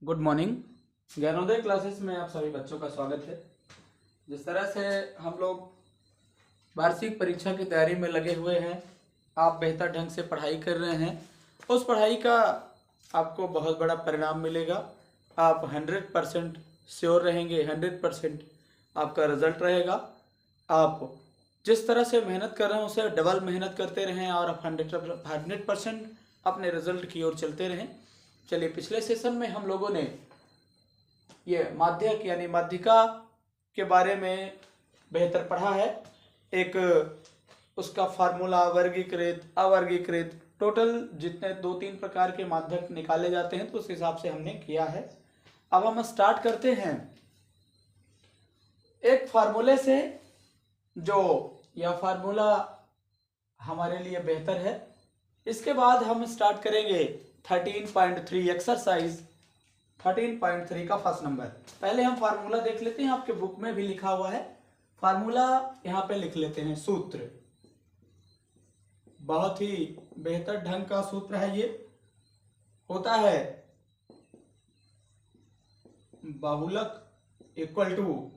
Good morning. Gyanodaya classes में आप सभी बच्चों का स्वागत है। जिस तरह से हम लोग वार्षिक परीक्षा की तैयारी में लगे हुए हैं, आप बेहतर ढंग से पढ़ाई कर रहे हैं, उस पढ़ाई का आपको बहुत बड़ा परिणाम मिलेगा। आप 100% श्योर रहेंगे, 100% आपका रिजल्ट रहेगा। आप जिस तरह से मेहनत कर रहे हैं उसे डबल मेहनत करते रहें और आप 100% अपने रिजल्ट की ओर चलते रहें। चलिए, पिछले सेशन में हम लोगों ने ये माध्यक यानी माध्यिका के बारे में बेहतर पढ़ा है। एक उसका फार्मूला, वर्गीकृत, अवर्गीकृत, टोटल जितने 2-3 प्रकार के माध्यक निकाले जाते हैं तो उस हिसाब से हमने किया है। अब हम स्टार्ट करते हैं एक फार्मूले से, जो यह फार्मूला हमारे लिए बेहतर है। इसके बाद हम स्टार्ट करेंगे 13.3 एक्सरसाइज 13.3 का फर्स्ट नंबर। पहले हम फार्मूला देख लेते हैं, आपके बुक में भी लिखा हुआ है फार्मूला, यहां पे लिख लेते हैं। सूत्र बहुत ही बेहतर ढंग का सूत्र है। ये होता है बहुलक इक्वल टू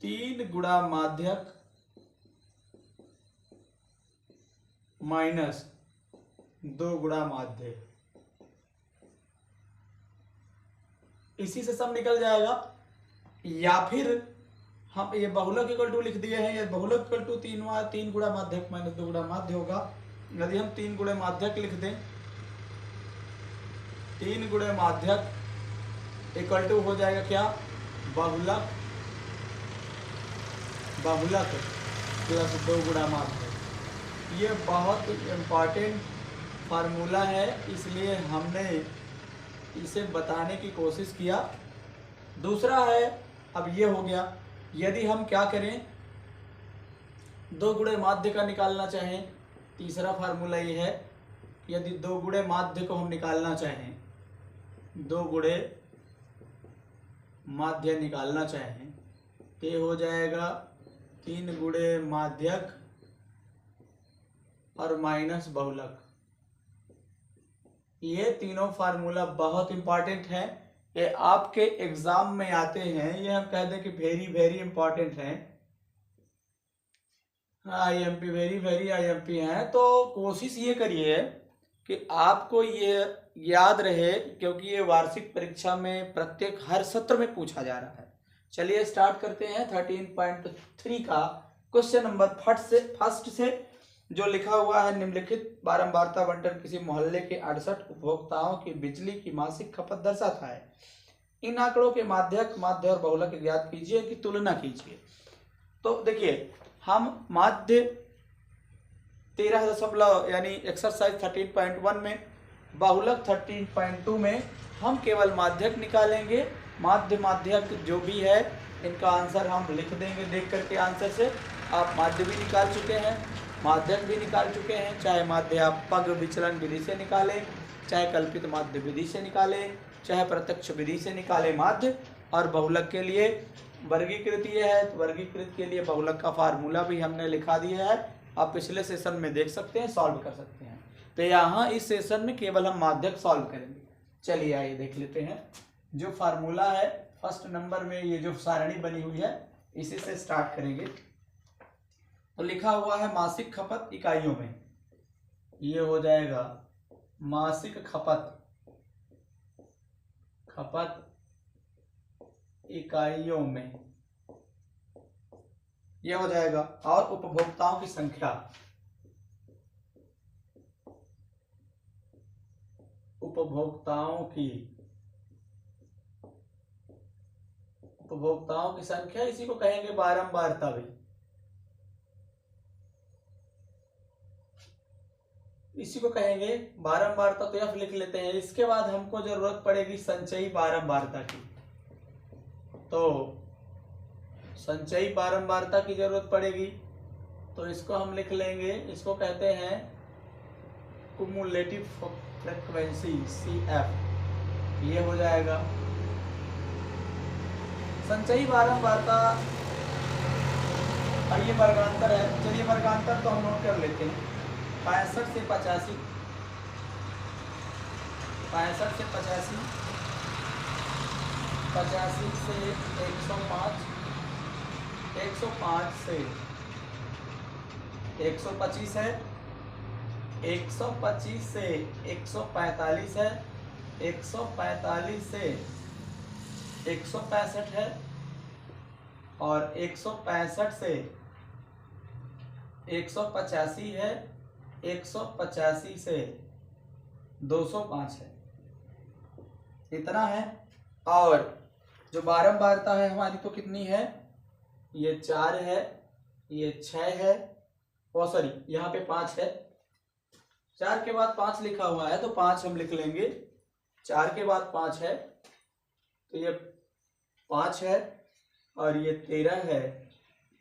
3 गुणा माध्यक माइनस 2 गुणा माध्य। इसी से सब निकल जाएगा। या फिर हम ये बहुलक इक्वल टू लिख दिए हैं, ये बहुलक इक्वल टू 3 गुणा माध्यक माइनस 2 गुणा माध्य होगा। यदि हम 3 गुणे माध्यक लिख दें, 3 गुणे माध्यक इक्वल टू हो जाएगा क्या? बहुलक प्लस 2 गुणा माध्य। ये बहुत इम्पॉर्टेंट फार्मूला है, इसलिए हमने इसे बताने की कोशिश किया। दूसरा है, अब ये हो गया, यदि हम क्या करें, 2 गुणे माध्य का निकालना चाहें, तीसरा फार्मूला ये है, यदि 2 गुणे माध्य को हम निकालना चाहें, 2 गुणे माध्य निकालना चाहें, तो ये हो जाएगा 3 गुणे माध्यक और माइनस बहुलक। ये तीनों फार्मूला बहुत इंपॉर्टेंट है, ये आपके एग्जाम में आते हैं। ये हम कह दें कि वेरी वेरी इंपॉर्टेंट है, आईएमपी वेरी आईएमपी है। तो कोशिश ये करिए कि आपको ये याद रहे, क्योंकि ये वार्षिक परीक्षा में प्रत्येक हर सत्र में पूछा जा रहा है। चलिए स्टार्ट करते हैं 13.3 का क्वेश्चन नंबर फर्स्ट से, जो लिखा हुआ है, निम्नलिखित बारंबारता बंटन किसी मोहल्ले के 68 उपभोक्ताओं की बिजली की मासिक खपत दर्शाता है। इन आंकड़ों के माध्यक, माध्य और बहुलक ज्ञात कीजिए, की तुलना कीजिए। तो देखिए, हम माध्य 13 यानी एक्सरसाइज 13.1 में, बहुलक 13.2 में हम केवल माध्यक निकालेंगे। माध्य माध्यक जो भी है, इनका आंसर हम लिख देंगे देख करके। आंसर से आप माध्य भी निकाल चुके हैं, माध्यक भी निकाल चुके हैं। चाहे माध्य आप पग विचलन विधि से निकालें, चाहे कल्पित माध्य विधि से निकालें, चाहे प्रत्यक्ष विधि से निकालें माध्य। और बहुलक के लिए वर्गीकृत ये है, तो वर्गीकृत के लिए बहुलक का फार्मूला भी हमने लिखा दिया है, आप पिछले सेशन में देख सकते हैं, सॉल्व कर सकते हैं। तो यहाँ इस सेशन में केवल हम माध्यक सॉल्व करेंगे। चलिए आइए देख लेते हैं जो फार्मूला है। फर्स्ट नंबर में ये जो सारणी बनी हुई है, इसी से स्टार्ट करेंगे। तो लिखा हुआ है मासिक खपत इकाइयों में, ये हो जाएगा मासिक खपत इकाइयों में, ये हो जाएगा। और उपभोक्ताओं की संख्या, उपभोक्ताओं की संख्या, इसी को कहेंगे बारंबारता भी, इसी को कहेंगे बारंबारता। तो F लिख लेते हैं। इसके बाद हमको जरूरत पड़ेगी संचयी बारंबारता की, तो संचयी बारंबारता की जरूरत पड़ेगी, तो इसको हम लिख लेंगे, इसको कहते हैं कुमुलेटिव फ्रीक्वेंसी, CF। ये हो जाएगा संचयी बारंबारता, और ये वर्गांतर है। चलिए वर्गांतर तो हम नोट कर लेते हैं। 65 से 85, 65 से 85 85 से 105, 105 से 125 है, 125 से 145 है, 145 से 165 है, और 165 से 185 है, 185 से 205 है, इतना है। और जो बारंबारता है हमारी तो कितनी है, ये 4 है, ये 6 है, और सॉरी यहाँ पे 5 है, 4 के बाद 5 लिखा हुआ है तो 5 हम लिख लेंगे, 4 के बाद 5 है तो ये 5 है, और ये 13 है,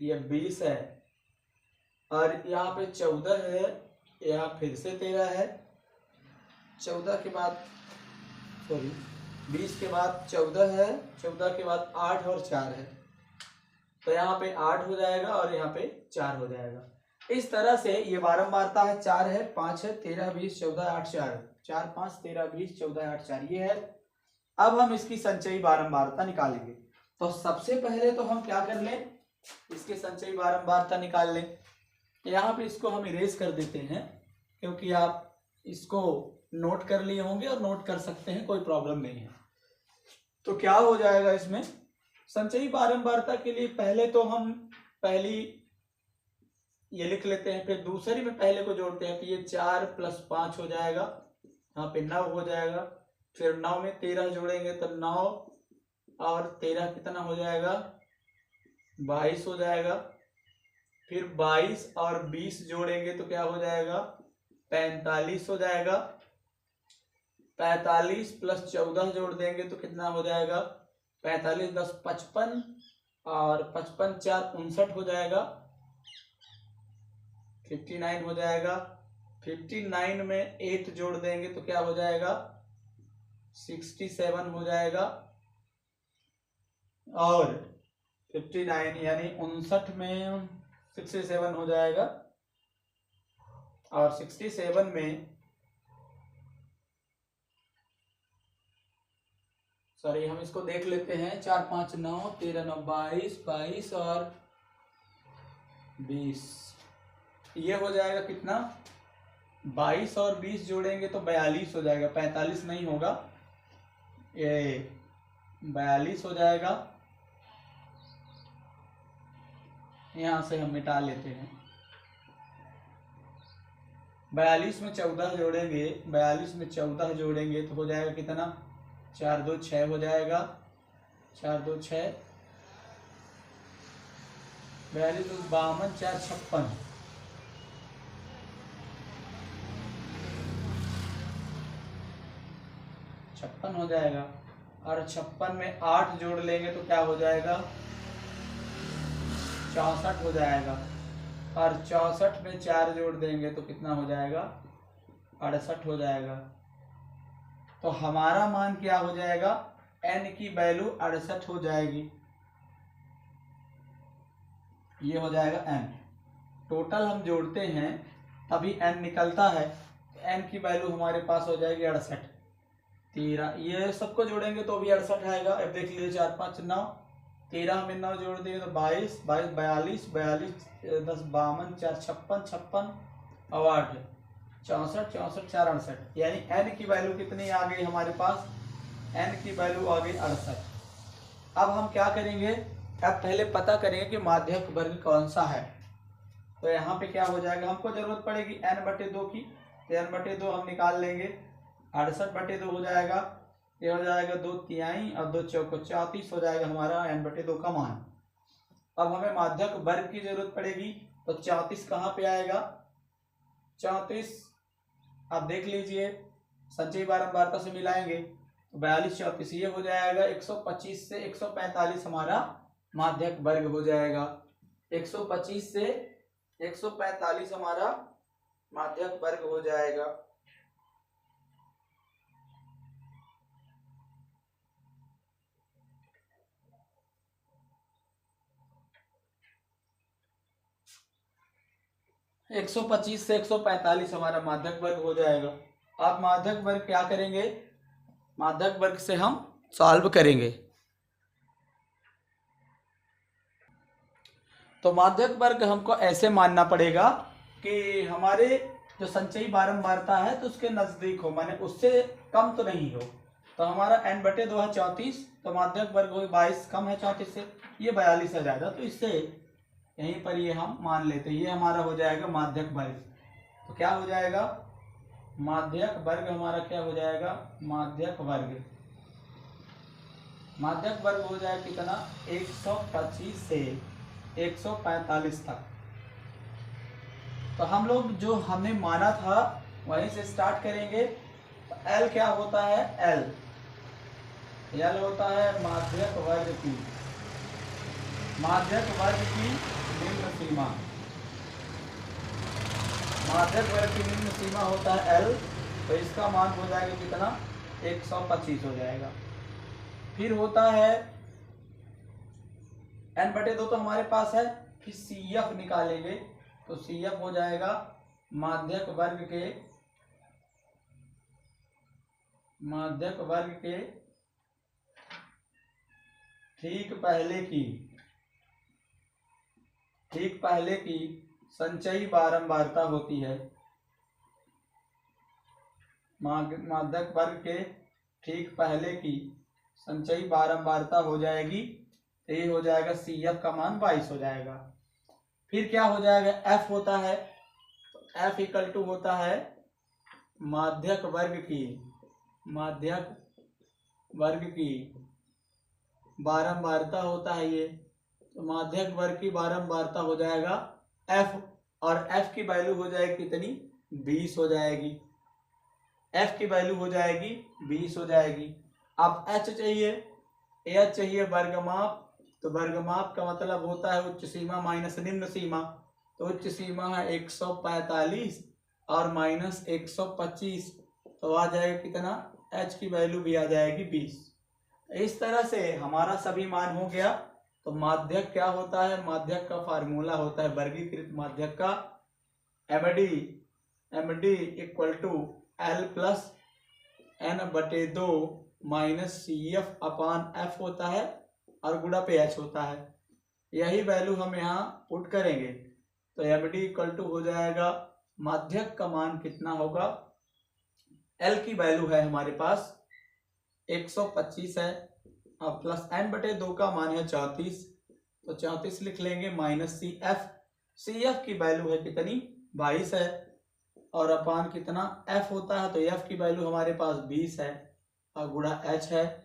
ये 20 है, और यहाँ पे 14 है, यहाँ फिर से 13 है, 14 के बाद सॉरी 20 के बाद 14 है, 14 के बाद 8 और 4 है, तो यहाँ पे 8 हो जाएगा और यहाँ पे 4 हो जाएगा। इस तरह से ये बारंबारता है, 4 है, 5 है, 13, 20, 14, 8, 4, 4, 5, 13, 20, 14, 8, 4 ये है। अब हम इसकी संचयी बारंबारता निकालेंगे। तो सबसे पहले तो हम क्या कर लें, इसके संचयी बारंबारता निकाल लें। यहाँ पे इसको हम इरेज कर देते हैं, क्योंकि आप इसको नोट कर लिए होंगे और नोट कर सकते हैं, कोई प्रॉब्लम नहीं है। तो क्या हो जाएगा इसमें, संचयी बारंबारता के लिए पहले तो हम पहली ये लिख लेते हैं, फिर दूसरी में पहले को जोड़ते हैं, तो ये 4 + 5 हो जाएगा, यहाँ पे 9 हो जाएगा, फिर 9 में 13 जोड़ेंगे तो 9 और 13 कितना हो जाएगा, 22 हो जाएगा, फिर 22 और 20 जोड़ेंगे तो क्या हो जाएगा, 45 हो जाएगा, 45 + 14 जोड़ देंगे तो कितना हो जाएगा, 45 + 10 55, और 55 × 4 59 हो जाएगा, 59 हो जाएगा, 59 में 8 जोड़ देंगे तो क्या हो जाएगा, 67 हो जाएगा, और 59 यानी 59 में 67 हो जाएगा, और 67 में सॉरी हम इसको देख लेते हैं, 4, 5, 9, 13, 9, 22, 22 और 20, ये हो जाएगा कितना, 22 और 20 जोड़ेंगे तो 42 हो जाएगा, 45 नहीं होगा, ये 42 हो जाएगा, यहां से हम मिटा लेते हैं। 42 में 14 जोड़ेंगे, 42 में 14 जोड़ेंगे तो हो जाएगा कितना, 4, 2, 6 हो जाएगा, 4, 2, 6, 42, 52, 4, 56, 56 हो जाएगा, और 56 में 8 जोड़ लेंगे तो क्या हो जाएगा, 64 हो जाएगा, और 64 में 4 जोड़ देंगे तो कितना हो जाएगा, 68 हो जाएगा। तो हमारा मान क्या हो जाएगा, n की वैल्यू 68 हो जाएगी, ये हो जाएगा n। टोटल हम जोड़ते हैं तभी n निकलता है, तो n की वैल्यू हमारे पास हो जाएगी 68, 13, ये सबको जोड़ेंगे तो भी 68 आएगा। अब देख लीजिए, 4, 5, 9, 13 में 9 जोड़ देंगे तो 22, 22, 42, 42, 10, 52, 4, 56, 56 और 8, 64, 64, 4, 68, यानी n की वैल्यू कितनी आ गई हमारे पास, n की वैल्यू आ गई 68। अब हम क्या करेंगे, अब पहले पता करेंगे कि माध्यक वर्ग कौन सा है। तो यहाँ पे क्या हो जाएगा, हमको जरूरत पड़ेगी n/2 की, तो n/2 हम निकाल लेंगे, 68/2 हो जाएगा, ये हो जाएगा 2 तिहाई और 2 चौको 34 हो जाएगा हमारा n/2 का मान। अब हमें माध्यक वर्ग की जरूरत पड़ेगी, तो 34 कहाँ पे आएगा, 34 आप देख लीजिए, संचयी बारंबारता से मिलाएंगे तो 42, 34 ये हो जाएगा, 125 से 145 हमारा माध्यक वर्ग हो जाएगा, 125 से 145 हमारा माध्यक वर्ग हो जाएगा। एक 125 से 145 हमारा माध्यक वर्ग हो जाएगा। आप माध्यक वर्ग क्या करेंगे, माध्यक वर्ग से हम सॉल्व करेंगे। तो माध्यक वर्ग हमको ऐसे मानना पड़ेगा कि हमारे जो संचयी बारंबारता है तो उसके नजदीक हो, माने उससे कम तो नहीं हो। तो हमारा n/2 है 34, तो माध्यक वर्ग हो 22, कम है 34 से, ये 42 है ज़्यादा, तो इससे यहीं पर ये हम मान लेते हैं, ये हमारा हो जाएगा माध्यक वर्ग। तो क्या हो जाएगा माध्यक वर्ग, हमारा क्या हो जाएगा माध्यक वर्ग, माध्यक वर्ग हो जाएगा कितना 125 से 145 तक। तो हम लोग जो हमने माना था वहीं से स्टार्ट करेंगे। तो L क्या होता है, L होता है माध्यक वर्ग की निम्न सीमा, माध्यक वर्ग की निम्न सीमा होता है L। तो इसका मान हो जाएगा कितना 125 हो जाएगा। फिर होता है n/2 तो हमारे पास है, फिर CF निकालेंगे। तो CF हो जाएगा माध्यक वर्ग के ठीक पहले की संचयी बारंबारता होती है। माध्यक वर्ग के ठीक पहले की संचयी बारंबारता हो जाएगी, तो ये हो जाएगा CF का मान 22 हो जाएगा। फिर क्या हो जाएगा F होता है, तो F इक्वल टू होता है माध्यक वर्ग की बारंबारता होता है ये। तो माध्यक वर्ग की बारंबारता हो जाएगा F, और F की वैल्यू हो जाएगी कितनी 20 हो जाएगी, F की वैल्यू हो जाएगी 20 हो जाएगी। अब H चाहिए वर्गमाप। तो वर्गमाप का मतलब होता है उच्च सीमा माइनस निम्न सीमा। तो उच्च सीमा है 145 और माइनस 125, तो आ जाएगा कितना H की वैल्यू भी आ जाएगी 20। इस तरह से हमारा सभी मान हो गया। तो माध्यक क्या होता है, माध्यक का फार्मूला होता है वर्गीकृत माध्यक का MD equal to L plus n/2 minus CF upon F होता है और गुणा पे H होता है। यही वैल्यू हम यहाँ पुट करेंगे। तो MD इक्वल टू हो जाएगा माध्यक का मान कितना होगा, L की वैल्यू है हमारे पास 125 है, और प्लस n/2 का मान है 34, तो 34 लिख लेंगे माइनस CF की वैल्यू है कितनी 22 है, और अपान कितना F होता है, तो F की वैल्यू हमारे पास 20 है और गुणा H है,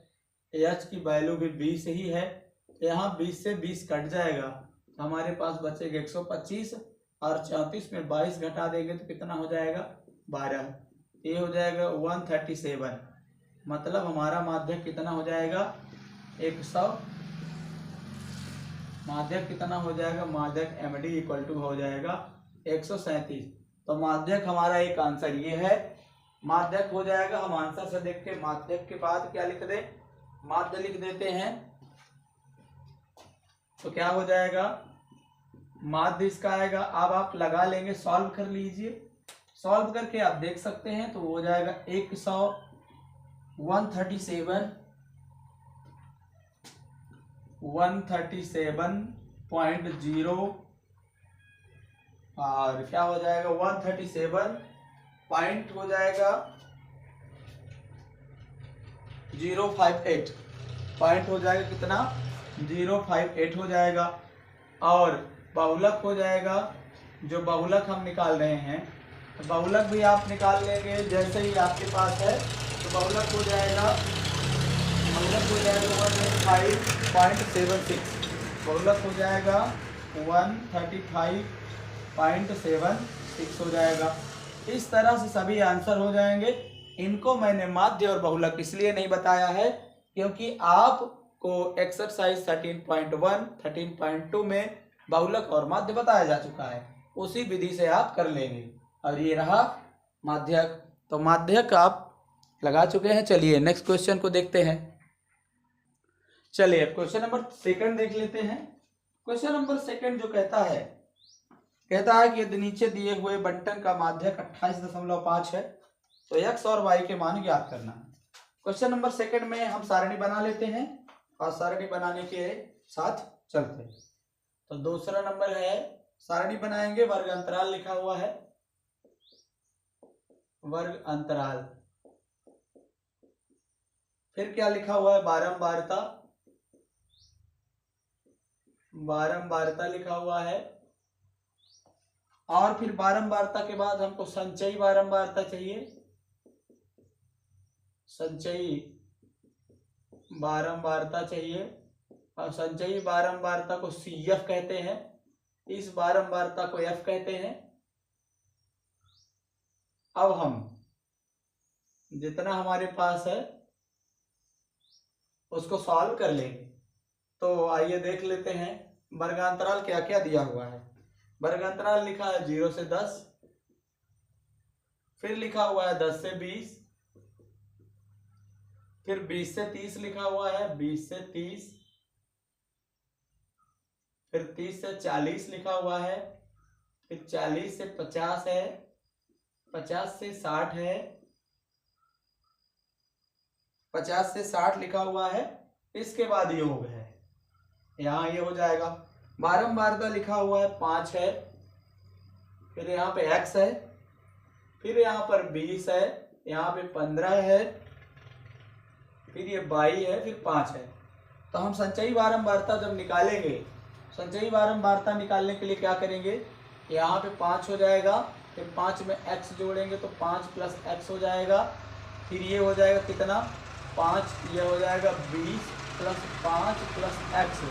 H की वैल्यू भी 20 ही है। तो यहाँ 20 से 20 कट जाएगा, तो हमारे पास बचेगा 125, और 34 में 22 घटा देंगे तो कितना हो जाएगा 12। ये हो जाएगा 137। मतलब हमारा माध्यक कितना हो जाएगा 100, माध्यक कितना हो जाएगा, माध्यक MD इक्वल टू हो जाएगा 137। तो माध्यक हमारा एक आंसर ये है, माध्यक हो जाएगा। हम आंसर से देख के माध्यक के बाद क्या लिख दे, माध्य लिख देते हैं। तो क्या हो जाएगा माध्य इसका आएगा। अब आप लगा लेंगे, सॉल्व कर लीजिए, सॉल्व करके आप देख सकते हैं। तो हो जाएगा 137.0 और क्या हो जाएगा 137 पॉइंट हो जाएगा 058 पॉइंट हो जाएगा कितना 058 हो जाएगा। और बहुलक हो जाएगा, जो बहुलक हम निकाल रहे हैं, तो बहुलक भी आप निकाल लेंगे जैसे ही आपके पास है। तो बहुलक हो जाएगा 135.76, बहुलक हो जाएगा 135.76 हो जाएगा। इस तरह से सभी आंसर हो जाएंगे। इनको मैंने माध्य और बहुलक इसलिए नहीं बताया है क्योंकि आपको एक्सरसाइज 13.1 13.2 में बहुलक और माध्य बताया जा चुका है, उसी विधि से आप कर लेंगे। और ये रहा माध्यक। तो माध्यक आप लगा चुके हैं। चलिए नेक्स्ट क्वेश्चन को देखते हैं। चलिए क्वेश्चन नंबर 2 देख लेते हैं। क्वेश्चन नंबर 2 जो कहता है कि यदि नीचे दिए हुए बंटन का माध्यक 28.5 है तो x और y के मान ज्ञात करना है। क्वेश्चन नंबर 2 में हम सारणी बना लेते हैं और सारणी बनाने के साथ चलते हैं। तो दूसरा नंबर है सारणी बनाएंगे, वर्ग अंतराल लिखा हुआ है, वर्ग अंतराल। फिर क्या लिखा हुआ है, बारंबारता, बारंबारता लिखा हुआ है। और फिर बारंबारता के बाद हमको संचयी बारंबारता चाहिए, संचयी बारंबारता चाहिए। और संचयी बारंबारता को CF कहते हैं, इस बारंबारता को F कहते हैं। अब हम जितना हमारे पास है उसको सॉल्व कर लेंगे। तो आइए देख लेते हैं वर्गांतराल क्या क्या दिया हुआ है। वर्गांतराल लिखा है 0 से 10, फिर लिखा हुआ है 10 से 20, फिर 20 से 30 लिखा हुआ है, 20 से 30, फिर 30 से 40 लिखा हुआ है, फिर 40 से 50 है, 50 से 60 है, 50 से 60 लिखा हुआ है। इसके बाद योग है, यहाँ ये हो जाएगा। बारंबारता लिखा हुआ है 5 है, फिर यहाँ पे x है, फिर यहाँ पर 20 है, यहाँ पे 15 है, फिर ये 22 है, फिर 5 है। तो हम संचयी बारंबारता जब निकालेंगे, संचयी बारंबारता निकालने के लिए क्या करेंगे, यहाँ पे 5 हो जाएगा, फिर 5 में x जोड़ेंगे तो 5 प्लस x हो जाएगा, फिर ये हो जाएगा कितना 5, ये हो जाएगा 20 प्लस 5 प्लस x,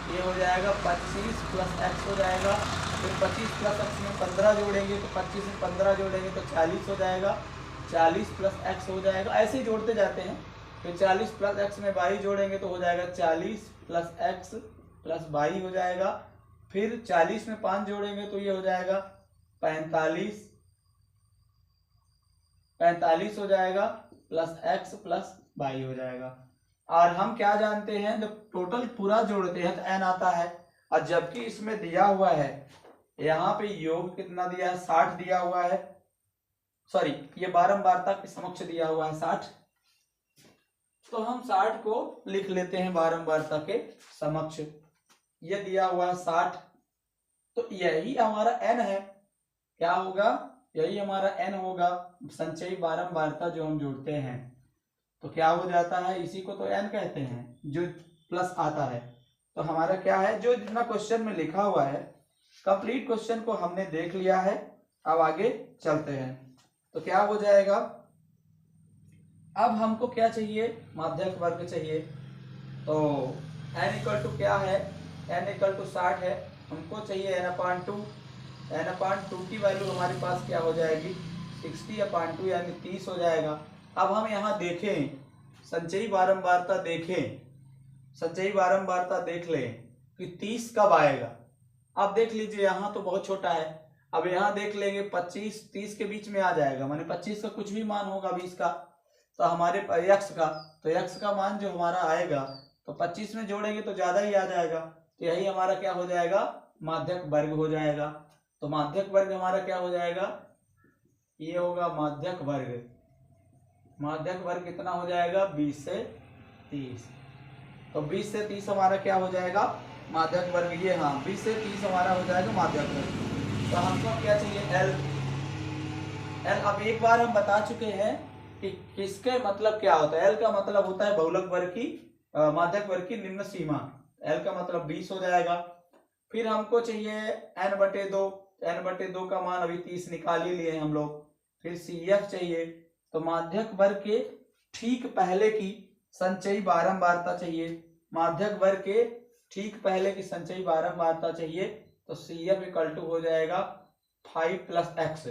ये हो जाएगा 25 प्लस x हो जाएगा, फिर 25 प्लस x में 15 जोड़ेंगे तो 25 में 15 जोड़ेंगे तो 40 हो जाएगा, 40 प्लस x हो जाएगा। ऐसे ही जोड़ते जाते हैं। फिर 40 प्लस x में 22 जोड़ेंगे तो हो जाएगा 40 प्लस x प्लस 22 हो जाएगा, फिर 40 में 5 जोड़ेंगे तो ये हो जाएगा 45, 45 हो जाएगा प्लस x प्लस 22 हो जाएगा। और हम क्या जानते हैं, जब टोटल पूरा जोड़ते हैं तो n आता है, और जबकि इसमें दिया हुआ है यहाँ पे योग कितना दिया है 60 दिया हुआ है, सॉरी ये बारंबारता के समक्ष दिया हुआ है 60, तो हम 60 को लिख लेते हैं बारंबारता के समक्ष। ये दिया हुआ है 60, तो यही हमारा n है, क्या होगा, यही हमारा n होगा संचयी बारंबारता जो हम जोड़ते हैं। तो क्या हो जाता है, इसी को तो n कहते हैं जो प्लस आता है। तो हमारा क्या है, जो जितना क्वेश्चन में लिखा हुआ है कंप्लीट क्वेश्चन को हमने देख लिया है। अब आगे चलते हैं, तो क्या हो जाएगा, अब हमको क्या चाहिए, माध्यक वर्ग चाहिए। तो n इक्वल टू क्या है, n इक्वल टू 60 है, हमको चाहिए n/2, n/2 की वैल्यू हमारे पास क्या हो जाएगी 60/2 यानी 30 हो जाएगा। अब हम यहाँ देखें संचयी बारंबारता, देखें संचयी बारंबारता देख लें कि 30 कब आएगा। अब देख लीजिए यहाँ तो बहुत छोटा है, अब यहाँ देख लेंगे 25 30 के बीच में आ जाएगा, माने 25 का कुछ भी मान होगा 20 का, तो हमारे x का, तो x का मान जो हमारा आएगा तो 25 में जोड़ेंगे तो ज्यादा ही आ जाएगा, तो यही हमारा क्या हो जाएगा माध्यक वर्ग हो जाएगा। तो माध्यक वर्ग हमारा क्या हो जाएगा, ये होगा माध्यक वर्ग। माध्यक वर्ग कितना हो जाएगा 20 से 30, तो 20 से 30 हमारा क्या हो जाएगा माध्यक वर्ग, ये हाँ 20 से 30 हमारा हो जाएगा माध्यक वर्ग। तो हमको क्या चाहिए L। अब एक बार हम बता चुके हैं कि किसके मतलब क्या होता है। L का मतलब होता है बहुलक वर्ग की माध्यक वर्ग की निम्न सीमा, L का मतलब 20 हो जाएगा। फिर हमको चाहिए n/2, n/2 का मान अभी 30 निकाल ही लिए हम लोग। फिर CF चाहिए, तो माध्यक वर्ग के ठीक पहले की संचयी बारंबारता चाहिए, माध्यक वर्ग के ठीक पहले की संचयी बारंबारता चाहिए। तो CF इक्वल टू हो जाएगा 5 प्लस x।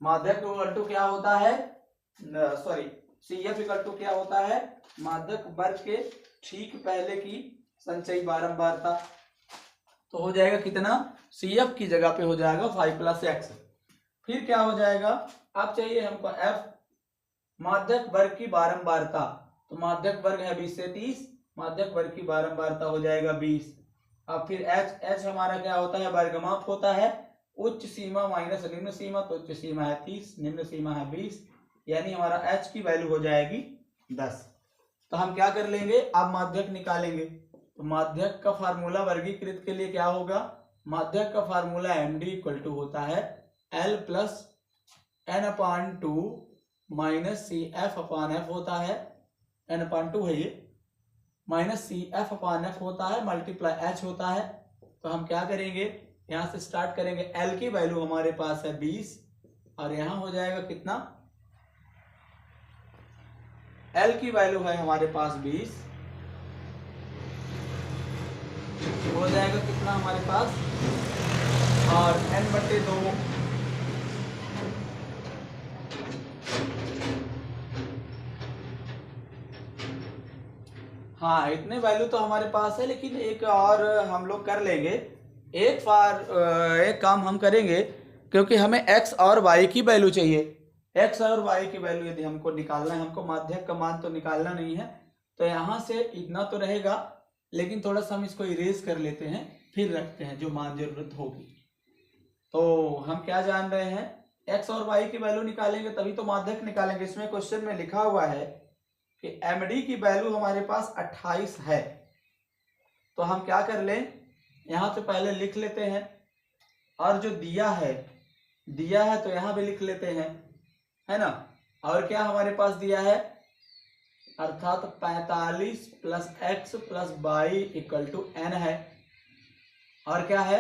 माध्यक इक्वल टू क्या होता है, सॉरी CF इक्वल टू क्या होता है, माध्यक वर्ग के ठीक पहले की संचयी बारंबारता। तो हो जाएगा कितना, CF की जगह पे हो जाएगा 5 प्लस x। फिर क्या हो जाएगा, अब चाहिए हमको F, माध्यक वर्ग की बारंबारता। तो माध्यक वर्ग है 20 से 30, माध्यक वर्ग की बारंबारता हो जाएगा 20। अब फिर H हमारा क्या होता है, वर्गमाप होता है, उच्च सीमा माइनस निम्न सीमा, तो उच्च सीमा है 30, निम्न सीमा है 20, यानी हमारा H की वैल्यू हो जाएगी 10। तो हम क्या कर लेंगे, अब माध्यक निकालेंगे। तो माध्यक का फार्मूला वर्गीकृत के लिए क्या होगा, माध्यक का formula M D equal to होता है L plus N upon two minus C F upon F होता है, एन अपान टू है ये, minus C F upon F होता है, मल्टीप्लाई एच होता है। तो हम क्या करेंगे, यहां से स्टार्ट करेंगे। एल की वैल्यू हमारे पास है 20 और यहां हो जाएगा कितना, एल की वैल्यू है हमारे पास 20, हो जाएगा कितना हमारे पास, और n/2 हाँ इतने वैल्यू तो हमारे पास है, लेकिन एक और हम लोग कर लेंगे, एक काम हम करेंगे, क्योंकि हमें x और y की वैल्यू चाहिए। x और y की वैल्यू यदि हमको निकालना है, हमको माध्यक का मान तो निकालना नहीं है, तो यहाँ से इतना तो रहेगा, लेकिन थोड़ा सा हम इसको इरेज कर लेते हैं, फिर रखते हैं जो मान जरूरत होगी। तो हम क्या जान रहे हैं, x और y की वैल्यू निकालेंगे तभी तो माध्यक निकालेंगे। इसमें क्वेश्चन में लिखा हुआ है कि एमडी की वैल्यू हमारे पास 28 है। तो हम क्या कर लें, यहाँ से पहले लिख लेते हैं, और जो दिया है तो यहाँ भी लिख लेते हैं, है ना। और क्या हमारे पास दिया है, अर्थात 45 plus X plus Y equal to N है, और क्या है,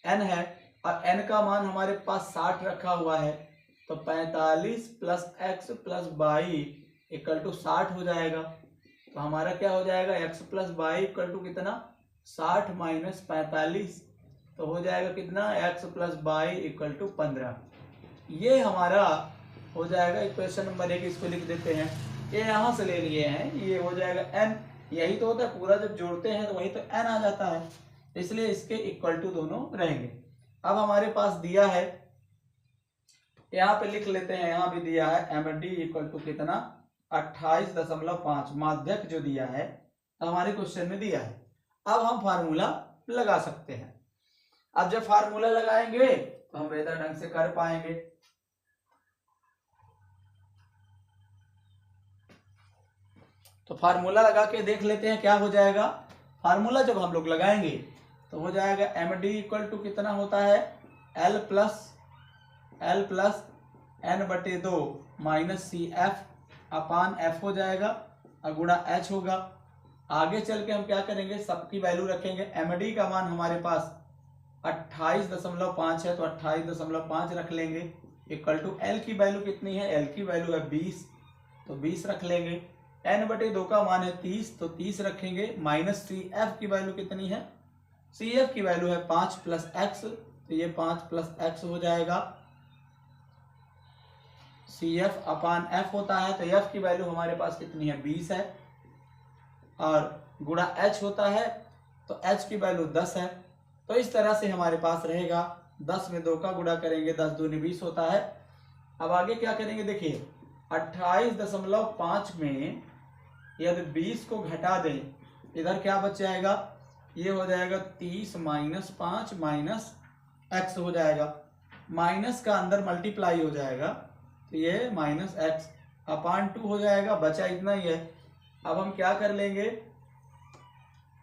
एन है, और एन का मान हमारे पास 60 रखा हुआ है। तो 45 plus X plus Y equal to 60 हो जाएगा। तो हमारा क्या हो जाएगा, X plus Y equal to कितना, 60 माइनस 45, तो हो जाएगा कितना, X plus Y equal to 15। ये हमारा हो जाएगा इक्वेशन नंबर 1। इसको लिख देते हैं, ये यहाँ से ले लिए हैं, ये हो जाएगा एन, यही तो होता है, पूरा जब जोड़ते हैं तो वही तो एन आ जाता है, इसलिए इसके इक्वल टू दोनों रहेंगे। अब हमारे पास दिया है, यहाँ पे लिख लेते हैं, यहाँ भी दिया है एम डी इक्वल टू कितना, 28.5 माध्यक जो दिया है हमारे क्वेश्चन में दिया है। अब हम फार्मूला लगा सकते हैं। अब जब फार्मूला लगाएंगे तो हम बेहतर ढंग से कर पाएंगे। तो फार्मूला लगा के देख लेते हैं क्या हो जाएगा। फार्मूला जब हम लोग लगाएंगे तो हो जाएगा एम डी इक्वल टू कितना होता है, L plus n/2 minus C F upon F हो जाएगा, और गुणा एच होगा। आगे चल के हम क्या करेंगे, सबकी वैल्यू रखेंगे। एमडी का मान हमारे पास 28.5 है, तो 28.5 रख लेंगे, इक्वल टू एल की वैल्यू कितनी है, एल की वैल्यू है 20, तो 20 रख लेंगे। n/2 का मान है 30, तो 30 रखेंगे, माइनस सी एफ की वैल्यू कितनी है, सी एफ की वैल्यू है 5 प्लस एक्स, तो ये 5 प्लस एक्स हो जाएगा। सी एफ अपान एफ होता है, तो एफ की वैल्यू हमारे पास कितनी है, 20 है, और गुणा एच होता है, तो एच की वैल्यू 10 है। तो इस तरह से हमारे पास रहेगा, 10 में 2 का गुणा करेंगे, 10 दूनी 20 होता है। अब आगे क्या करेंगे, देखिए 28.5 में यदि 20 को घटा दें, इधर क्या बच जाएगा, ये हो जाएगा 30 माइनस 5 माइनस एक्स हो जाएगा, माइनस का अंदर मल्टीप्लाई हो जाएगा, तो ये माइनस एक्स अपान 2 हो जाएगा, बचा इतना ही है। अब हम क्या कर लेंगे,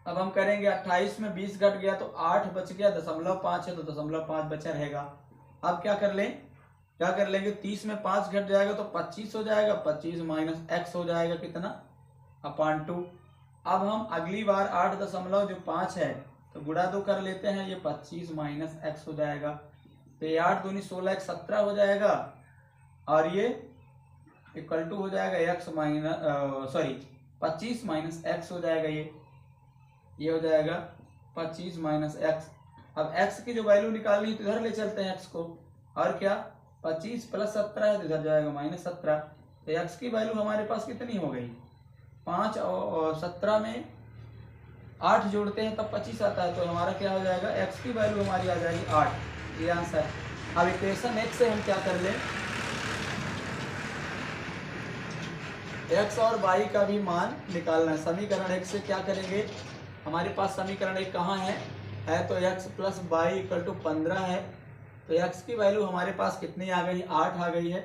अब हम करेंगे 28 में 20 घट गया तो 8 बच गया, 0.5 है तो 0.5 बचा रहेगा। अब क्या कर लेंगे 30 में 5 घट जाएगा तो 25 हो जाएगा, 25 माइनस एक्स हो जाएगा कितना, अपान 2। अब हम अगली बार 8.5 है तो गुणा 2 कर लेते हैं, ये 25 माइनस एक्स हो जाएगा, तो ये 8 दूनी 16 17 हो जाएगा, और ये इक्वल टू हो जाएगा एक्स माइनस 25 माइनस एक्स हो जाएगा, ये हो जाएगा 25 माइनस एक्स। अब एक्स की जो वैल्यू निकालनी है तो इधर ले चलते हैं एक्स को, और क्या 25 प्लस 17 है तो इधर जाएगा माइनस 17, तो एक्स की वैल्यू हमारे पास कितनी हो गई, 5 और 17 में 8 जोड़ते हैं तब 25 आता है, तो हमारा क्या हो जाएगा, एक्स की वैल्यू हमारी आ जाएगी 8, ये आंसर। अब इक्वेशन 1 से हम क्या कर लें, एक्स और वाई का भी मान निकालना है। समीकरण 1 से क्या करेंगे, हमारे पास समीकरण 1 कहाँ है तो X plus Y equal to 15 है, तो एक्स की वैल्यू हमारे पास कितनी आ गई, 8 आ गई है,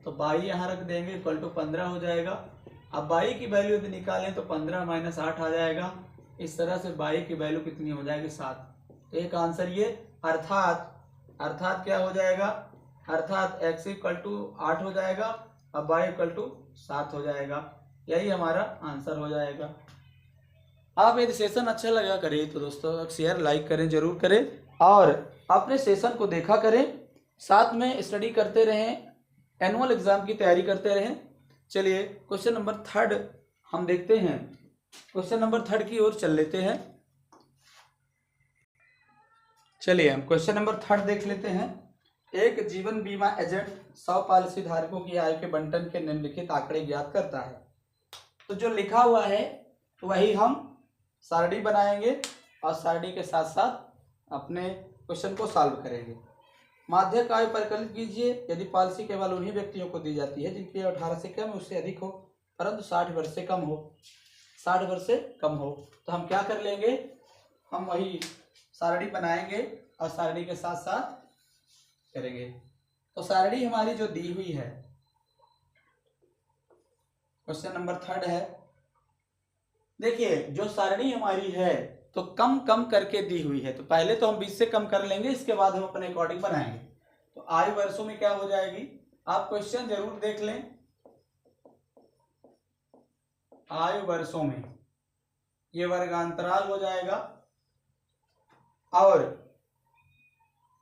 तो वाई यहाँ रख देंगे, इक्वल टू 15 हो जाएगा। अब वाई की वैल्यू यदि निकालें तो 15 माइनस 8 आ जाएगा, इस तरह से y की वैल्यू कितनी हो जाएगी 7। एक आंसर ये, अर्थात क्या हो जाएगा, अर्थात x इक्वल टू 8 हो जाएगा और y इक्वल टू 7 हो जाएगा। यही हमारा आंसर हो जाएगा। आप यदि सेशन अच्छा लगा करें तो दोस्तों शेयर लाइक करें, जरूर करें और अपने सेशन को देखा करें, साथ में स्टडी करते रहें, एनुअल एग्जाम की तैयारी करते रहें। चलिए क्वेश्चन नंबर 3 हम देखते हैं। क्वेश्चन नंबर 3 की ओर चल लेते हैं। चलिए हम क्वेश्चन नंबर 3 देख लेते हैं। एक जीवन बीमा एजेंट 100 पॉलिसी धारकों की आय के बंटन के निम्नलिखित आंकड़े ज्ञात करता है। तो जो लिखा हुआ है वही हम सारणी बनाएंगे और सारणी के साथ साथ अपने क्वेश्चन को सॉल्व करेंगे। माध्यक आयु परिकलित कीजिए। यदि पॉलिसी केवल उन्हीं व्यक्तियों को दी जाती है जिनकी 18 से कम उससे अधिक हो, परंतु 60 वर्ष से कम हो, 60 वर्ष से कम हो, तो हम क्या कर लेंगे, हम वही सारणी बनाएंगे और सारणी के साथ साथ करेंगे। तो सारणी हमारी जो दी हुई है, क्वेश्चन नंबर 3 है। देखिए जो सारणी हमारी है तो कम कम करके दी हुई है, तो पहले तो हम 20 से कम कर लेंगे, इसके बाद हम अपने अकॉर्डिंग बनाएंगे। तो आयु वर्षों में क्या हो जाएगी, आप क्वेश्चन जरूर देख लें। आयु वर्षों में ये वर्गांतराल हो जाएगा और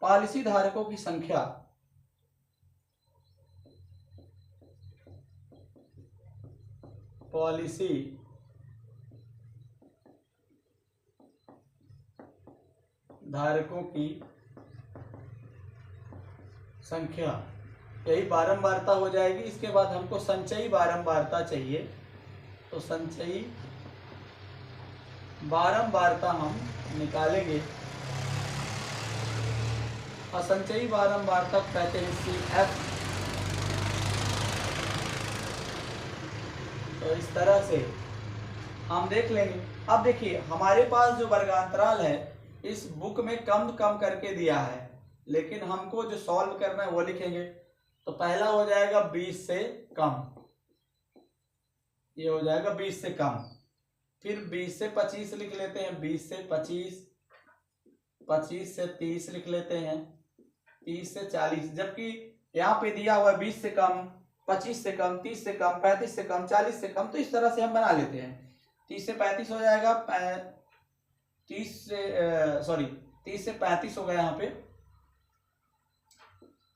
पॉलिसी धारकों की संख्या पॉलिसी धारकों की संख्या, यही बारंबारता हो जाएगी। इसके बाद हमको संचयी बारंबारता चाहिए, तो संचयी बारंबारता हम निकालेंगे और संचयी बारंबारता कहते हैं CF। तो इस तरह से हम देख लेंगे। अब देखिए हमारे पास जो वर्गांतराल है इस बुक में कम कम करके दिया है, लेकिन हमको जो सॉल्व करना है वो लिखेंगे। तो पहला हो जाएगा 20 से कम, ये हो जाएगा 20 से कम। फिर 20 से 25 लिख लेते हैं, 20 से 25, 25 से 30 लिख लेते हैं, 30 से 40, जबकि यहाँ पे दिया हुआ 20 से कम, 25 से कम, 30 से कम, 35 से कम, 40 से कम। तो इस तरह से हम बना लेते हैं। 30 से 35 हो जाएगा, 30 से 35 हो गया यहाँ पे,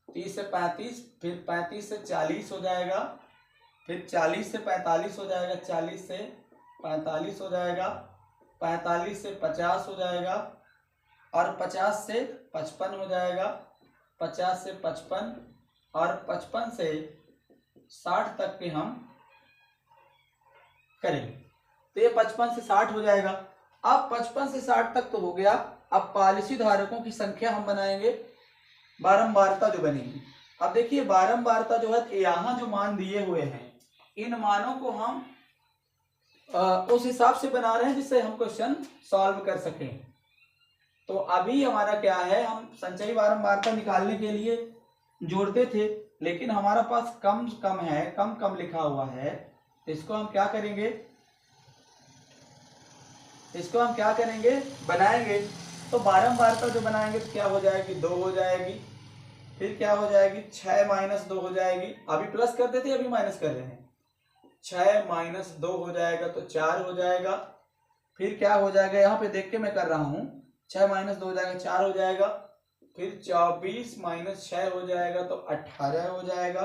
30 से 35, फिर 35 से 40 हो जाएगा, फिर 40 से 45 हो जाएगा, 40 से 45 हो जाएगा, 45 से 50 हो जाएगा और 50 से 55 हो जाएगा, 50 से 55 और 55 से 60 तक के हम करेंगे। तो ये 55 से 60 हो जाएगा। अब 55 से 60 तक तो हो गया। अब पॉलिसी धारकों की संख्या हम बनाएंगे, बारंबारता जो बनेगी। अब देखिए बारंबारता जो है यहाँ जो मान दिए हुए हैं इन मानों को हम उस हिसाब से बना रहे हैं जिससे हम क्वेश्चन सॉल्व कर सकें। तो अभी हमारा क्या है, हम संचयी बारंबारता निकालने के लिए जोड़ते थे, लेकिन हमारा पास कम कम है, कम कम लिखा हुआ है। इसको हम क्या करेंगे, इसको हम क्या करेंगे, बनाएंगे। तो बारंबारता जो बनाएंगे तो क्या हो जाएगी, 2 हो जाएगी। फिर क्या हो जाएगी, 6 - 2 हो जाएगी। अभी प्लस करते थे, अभी माइनस कर रहे हैं। 6 - 2 हो जाएगा तो 4 हो जाएगा। फिर क्या हो जाएगा, यहाँ पे देख के मैं कर रहा हूँ, 6 - 2 हो जाएगा, 4 हो जाएगा। फिर 24 - 6 हो जाएगा तो 18 हो जाएगा।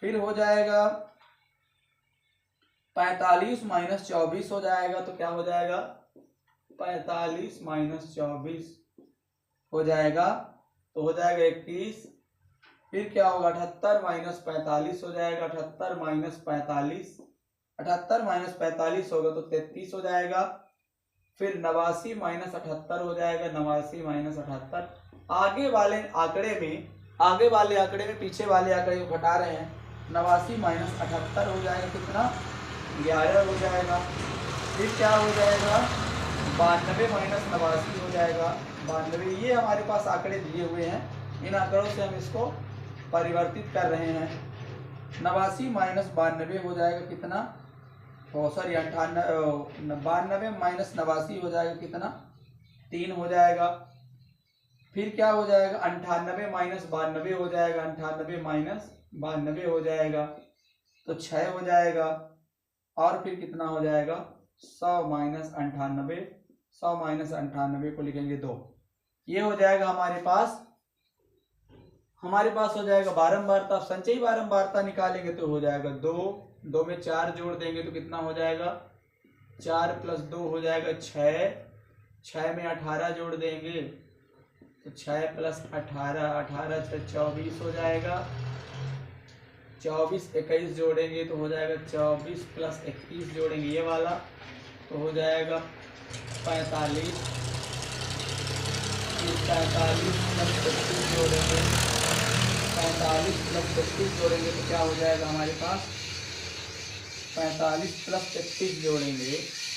फिर हो जाएगा 45 - 24 हो जाएगा तो क्या हो जाएगा, 45 - 24 हो जाएगा तो हो जाएगा 21। फिर क्या होगा, 78 - 45 हो जाएगा, 78 - 45, 78 - 45 होगा तो 33 हो जाएगा। फिर 89 - 78 हो जाएगा, 89 - 78। आगे वाले आंकड़े में पीछे वाले आंकड़े को घटा रहे हैं। 89 - 78 हो जाएगा कितना, 11 हो जाएगा। फिर क्या हो जाएगा, 92 - 89 हो जाएगा, 92। ये हमारे पास आंकड़े दिए हुए हैं, इन आंकड़ों से हम इसको परिवर्तित कर रहे हैं। 89 - 92 हो जाएगा कितना, तो सॉरी 92 माइनस 89 हो जाएगा कितना, 3 हो जाएगा। फिर क्या हो जाएगा, 98 माइनस 92 हो जाएगा, 98 माइनस 92 हो जाएगा तो 6 हो जाएगा। और फिर कितना हो जाएगा, 100 माइनस 98, 100 माइनस 98 को लिखेंगे 2। ये हो जाएगा हमारे पास हो जाएगा बारंबारता। संचयी बारंबारता निकालेंगे तो हो जाएगा 2, 2 में 4 जोड़ देंगे तो कितना हो जाएगा, 4 प्लस 2 हो जाएगा 6, 6 में 18 जोड़ देंगे तो 6 प्लस 18, 18 से 24 हो जाएगा, 24 21 जोड़ेंगे तो हो जाएगा 24 प्लस 21 जोड़ेंगे ये वाला तो हो जाएगा 45, 45 प्लस 35 जोड़ेंगे, 45 प्लस 35 जोड़ेंगे तो क्या हो जाएगा हमारे पास, 45 प्लस 33 जोड़ेंगे,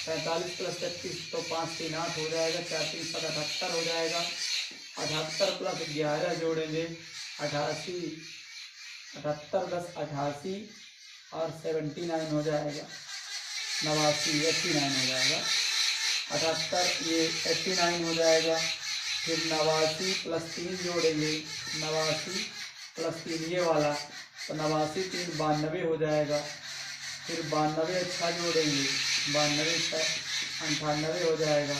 45 प्लस 33 तो 5 3 8 हो जाएगा, 4 3 7 78 हो जाएगा। 78 प्लस 11 जोड़ेंगे 88, 78 10 88 और 79 हो जाएगा, 89 89 हो जाएगा। 78 ये 89 हो जाएगा। फिर 89 प्लस 3 जोड़ेंगे, 89 प्लस 3 ये वाला तो 89 3 92 हो जाएगा। फिर 92 अच्छा जोड़ेंगे, 92 98 हो जाएगा।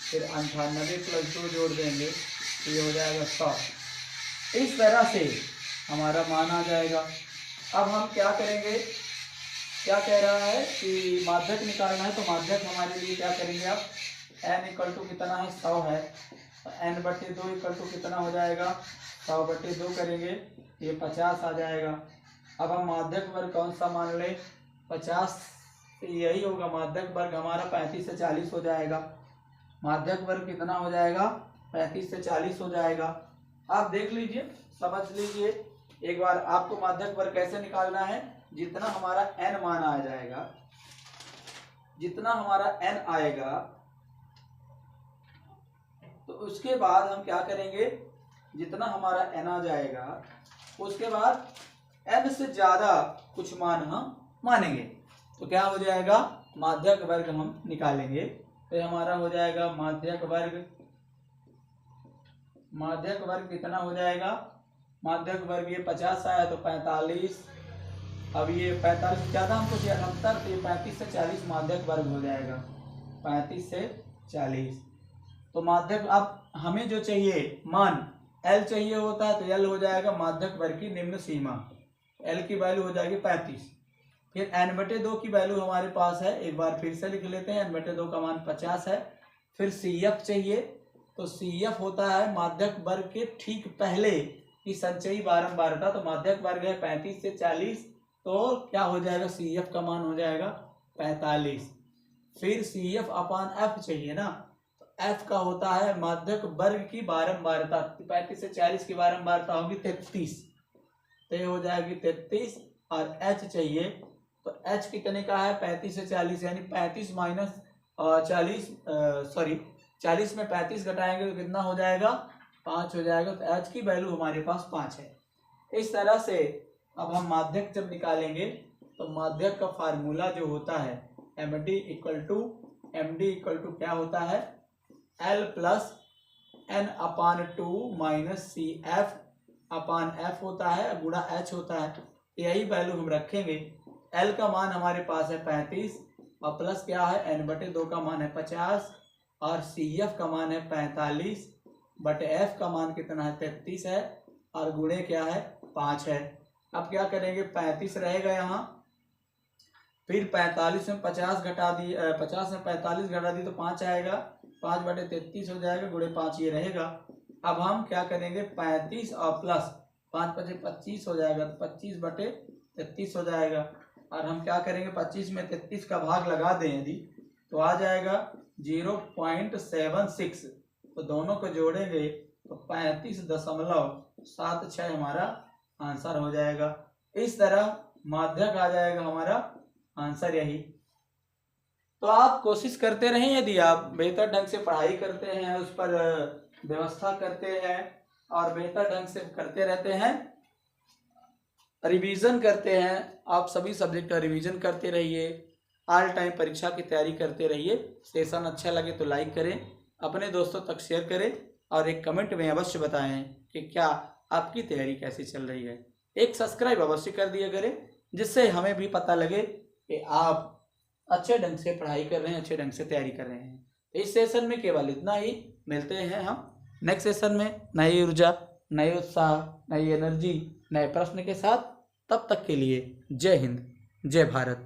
फिर 98 प्लस 2 जोड़ देंगे तो ये हो जाएगा 100। इस तरह से हमारा मान आ जाएगा। अब हम क्या करेंगे, क्या कह रहा है कि माध्यक निकालना है तो माध्यक हमारे लिए क्या करेंगे, अब n इक्वल टू कितना है 100 है तो n/2 इक्वल टू कितना हो जाएगा 100/2 करेंगे ये 50 आ जाएगा। अब हम माध्यक वर्ग कौन सा मान लें, 50 यही होगा। माध्यक वर्ग हमारा 35 से 40 हो जाएगा। माध्यक वर्ग कितना हो जाएगा 35 से 40 हो जाएगा। आप देख लीजिए, समझ लीजिए एक बार। आपको माध्यक वर्ग कैसे निकालना है, जितना हमारा n मान आ जाएगा, जितना हमारा n आएगा तो उसके बाद हम क्या करेंगे, जितना हमारा n आ जाएगा उसके बाद n से ज्यादा कुछ मान हम मानेंगे तो क्या हो जाएगा, माध्यक वर्ग हम निकालेंगे। तो हमारा हो जाएगा माध्यक वर्ग कितना हो जाएगा, माध्यक वर्ग ये 50 आया तो 45, अब ये 45 ज़्यादा हमको 78 तो ये 35 से 40 माध्यक वर्ग हो जाएगा, 35 से 40। तो माध्यक अब हमें जो चाहिए मान L चाहिए होता है तो L हो जाएगा माध्यक वर्ग की निम्न सीमा, L की वैल्यू हो जाएगी 35। फिर n/2 की वैल्यू हमारे पास है, एक बार फिर से लिख लेते हैं, n/2 का मान 50 है। फिर CF चाहिए तो CF होता है माध्यक वर्ग के ठीक पहले की संचयी बारंबारता। तो माध्यक वर्ग है 35 से 40 तो क्या हो जाएगा, CF का मान हो जाएगा 45। फिर CF अपान F चाहिए ना, तो F का होता है माध्यक वर्ग की बारंबारता। 35 से 40 की बारंबारता होगी 33 तो ये हो जाएगी 33। और H चाहिए तो H कितने का है 35 से 40 यानी 35 माइनस 40 सॉरी 40 में 35 घटाएंगे तो कितना हो जाएगा 5 हो जाएगा। तो H की वैल्यू हमारे पास 5 है। इस तरह से अब हम माध्यक जब निकालेंगे तो माध्यक का फार्मूला जो होता है MD इक्वल टू क्या होता है, L प्लस N अपान 2 माइनस CF अपान F होता है गुणा H होता है। यही वैल्यू हम रखेंगे। L का मान हमारे पास है 35 और प्लस क्या है n/2 का मान है 50 और CF का मान है 45 बटे F का मान कितना है 33 है और गुणे क्या है 5 है। अब क्या करेंगे 35 रहेगा यहाँ, फिर 45 में 50 घटा दी, 50 में 45 घटा दी तो 5 आएगा, 5/33 हो जाएगा, गुणे 5 ये रहेगा। अब हम क्या करेंगे 35 और प्लस 5 × 25 हो जाएगा तो 25/33 हो जाएगा। और हम क्या करेंगे 25 में 33 का भाग लगा दें यदि तो आ जाएगा 0.76 तो दोनों को जोड़ेंगे तो 35.76 हमारा आंसर हो जाएगा। इस तरह माध्यक आ जाएगा हमारा आंसर यही। तो आप कोशिश करते रहें, यदि आप बेहतर ढंग से पढ़ाई करते हैं, उस पर व्यवस्था करते हैं और बेहतर ढंग से करते रहते हैं, रिवीजन करते हैं, आप सभी सब्जेक्ट का रिवीजन करते रहिए। ऑल टाइम परीक्षा की तैयारी करते रहिए। सेशन अच्छा लगे तो लाइक करें, अपने दोस्तों तक शेयर करें और एक कमेंट में अवश्य बताएं कि क्या आपकी तैयारी कैसी चल रही है। एक सब्सक्राइब अवश्य कर दिया करें, जिससे हमें भी पता लगे कि आप अच्छे ढंग से पढ़ाई कर रहे हैं, अच्छे ढंग से तैयारी कर रहे हैं। इस सेशन में केवल इतना ही। मिलते हैं हम नेक्स्ट सेशन में नई ऊर्जा, नए उत्साह, नई एनर्जी, नए प्रश्न के साथ। तब तक के लिए जय हिंद, जय भारत।